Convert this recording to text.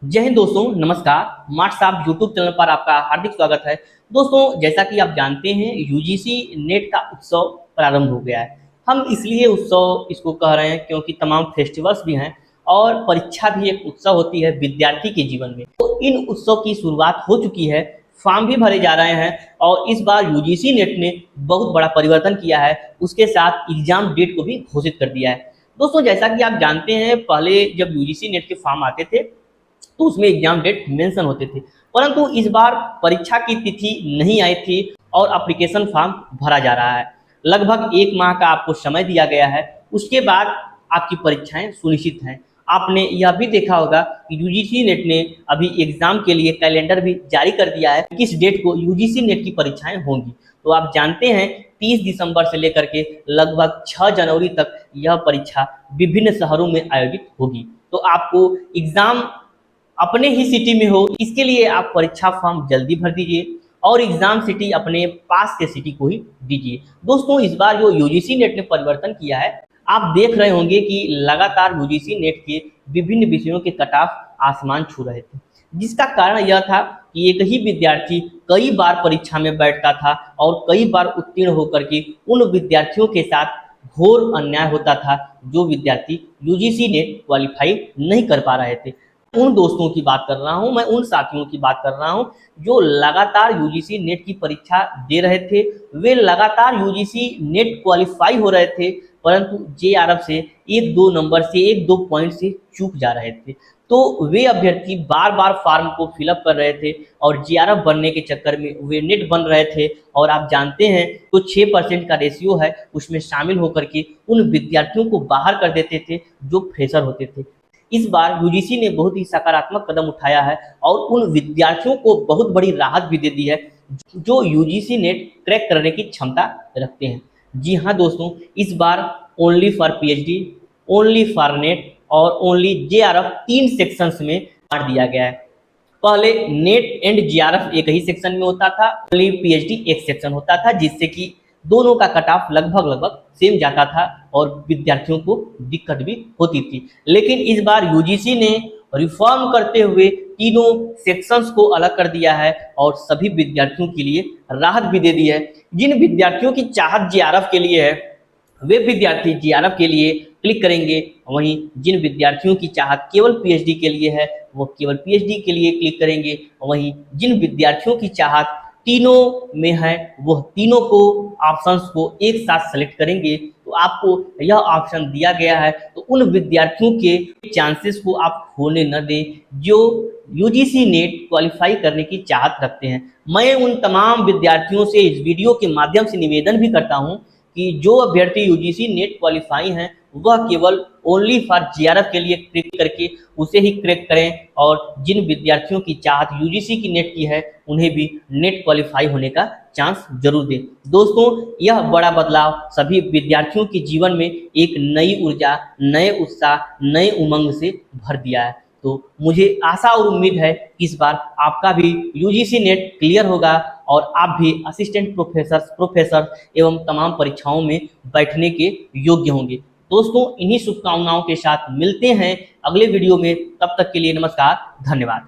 जय हिंद दोस्तों, नमस्कार। मार्क्स ऑफ यूट्यूब चैनल पर आपका हार्दिक स्वागत है। दोस्तों, जैसा कि आप जानते हैं, यूजीसी नेट का उत्सव प्रारंभ हो गया है। हम इसलिए उत्सव इसको कह रहे हैं क्योंकि तमाम फेस्टिवल्स भी हैं और परीक्षा भी एक उत्सव होती है विद्यार्थी के जीवन में। तो इन उत्सव की शुरुआत हो चुकी है, फॉर्म भी भरे जा रहे हैं और इस बार यूजीसी नेट ने बहुत बड़ा परिवर्तन किया है। उसके साथ एग्जाम डेट को भी घोषित कर दिया है। दोस्तों, जैसा कि आप जानते हैं, पहले जब यूजीसी नेट के फॉर्म आते थे तो उसमें एग्जाम डेट मेंशन होते थे, परंतु इस बार परीक्षा की तिथि नहीं आई थी और एप्लीकेशन फॉर्म भरा जा रहा है। लगभग 1 माह का आपको समय दिया गया है, उसके बाद आपकी परीक्षाएं सुनिश्चित हैं। आपने यह भी देखा होगा कि यूजीसी नेट ने अभी एग्जाम के लिए कैलेंडर भी जारी कर दिया है, किस डेट को यूजीसी नेट की परीक्षाएं होंगी। तो आप जानते हैं 30 दिसंबर से लेकर के लगभग 6 जनवरी तक यह परीक्षा विभिन्न शहरों में आयोजित होगी। तो आपको एग्जाम अपने ही सिटी में हो, इसके लिए आप परीक्षा फॉर्म जल्दी भर दीजिए और एग्जाम सिटी अपने पास के सिटी को ही दीजिए। दोस्तों, इस बार जो यूजीसी नेट ने परिवर्तन किया है, आप देख रहे होंगे कि लगातार यूजीसी नेट के विभिन्न विषयों के कट ऑफ आसमान छू रहे थे, जिसका कारण यह था कि एक ही विद्यार्थी कई बार परीक्षा में बैठता था और कई बार उत्तीर्ण होकर के उन विद्यार्थियों के साथ घोर अन्याय होता था जो विद्यार्थी यूजीसी नेट क्वालिफाई नहीं कर पा रहे थे। उन दोस्तों की बात कर रहा हूं, मैं उन साथियों की बात कर रहा हूं जो लगातार यूजीसी नेट की परीक्षा दे रहे थे। वे लगातार यूजीसी नेट क्वालिफाई हो रहे थे, परंतु जेआरएफ से 1-2 नंबर से 1-2 पॉइंट से चूक जा रहे थे। तो वे अभ्यर्थी बार बार फॉर्म को फिलअप कर रहे थे और जेआरएफ बनने के चक्कर में वे नेट बन रहे थे। और आप जानते हैं तो 6% का रेशियो है, उसमें शामिल होकर के उन विद्यार्थियों को बाहर कर देते थे जो फ्रेशर होते थे। इस बार यूजीसी ने बहुत ही सकारात्मक कदम उठाया है और उन विद्यार्थियों को बहुत बड़ी राहत भी दे दी है जो यूजीसी नेट क्रैक करने की क्षमता रखते हैं। जी हाँ दोस्तों, इस बार only for PhD, only for NET और ओनली जेआरएफ 3 सेक्शंस में बांट दिया गया है। पहले नेट एंड जेआरएफ एक ही सेक्शन में होता था, ओनली पीएचडी एक सेक्शन होता था, जिससे कि दोनों का कट ऑफ लगभग सेम जाता था और विद्यार्थियों को दिक्कत भी होती थी। लेकिन इस बार यूजीसी ने रिफॉर्म करते हुए तीनों सेक्शंस को अलग कर दिया है और सभी विद्यार्थियों के लिए राहत भी दे दी है। जिन विद्यार्थियों की चाहत जेआरएफ के लिए है, वे विद्यार्थी जेआरएफ के लिए क्लिक करेंगे। वहीं जिन विद्यार्थियों की चाहत केवल पीएचडी के लिए है, वो केवल पीएचडी के लिए क्लिक करेंगे। वहीं जिन विद्यार्थियों की चाहत तीनों में है, वह तीनों को ऑप्शंस को एक साथ सेलेक्ट करेंगे। तो आपको यह ऑप्शन दिया गया है, तो उन विद्यार्थियों के चांसेस को आप खोने न दें जो यूजीसी नेट क्वालिफाई करने की चाहत रखते हैं। मैं उन तमाम विद्यार्थियों से इस वीडियो के माध्यम से निवेदन भी करता हूं कि जो अभ्यर्थी यूजीसी नेट क्वालिफाई हैं, वह केवल ओनली फॉर जेआरएफ के लिए क्लिक करके उसे ही क्रैक करें और जिन विद्यार्थियों की चाहत यूजीसी की नेट की है, उन्हें भी नेट क्वालिफाई होने का चांस जरूर दें। दोस्तों, यह बड़ा बदलाव सभी विद्यार्थियों के जीवन में एक नई ऊर्जा, नए उत्साह, नए उमंग से भर दिया है। तो मुझे आशा और उम्मीद है कि इस बार आपका भी यूजीसी नेट क्लियर होगा और आप भी असिस्टेंट प्रोफेसर एवं तमाम परीक्षाओं में बैठने के योग्य होंगे। दोस्तों, इन्हीं शुभकामनाओं के साथ मिलते हैं अगले वीडियो में। तब तक के लिए नमस्कार, धन्यवाद।